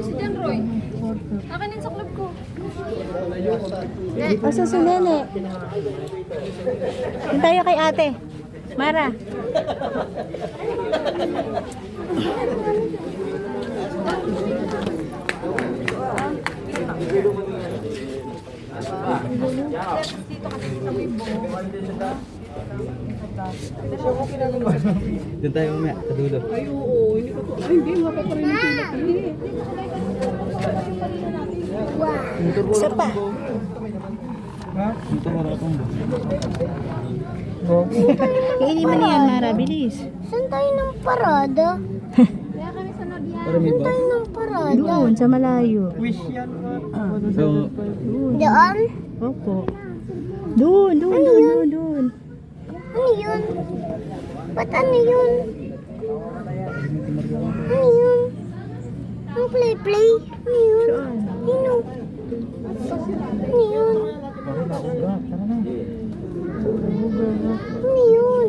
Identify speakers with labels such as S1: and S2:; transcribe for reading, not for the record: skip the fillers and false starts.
S1: Si Jan Roy. Akin din sa club ko.
S2: Asa si Nene? Yung tayo kay ate. Mara.
S3: Doon tayo mamaya, sa dulo.
S1: Ay, oo. Hindi ko to. Ay, hindi. Wala pa rin yung pilat. Hindi.
S2: Isa pa.
S3: Ha? Ito mara akong
S2: Kainin mo na yan, Mara. Bilis.
S4: Saan tayo ng parada?
S1: Kaya kami sa Nordian.
S3: Para may
S4: Saan
S3: ba?
S4: tayo ng parada?
S2: Doon, sa malayo.
S3: Wish yan. So,
S4: Doon?
S2: Opo. Doon.
S4: Ano yun? Ba't ano yun? Ano yun? Ang play? Ano yun? Ano? Ano yun? Ano yun?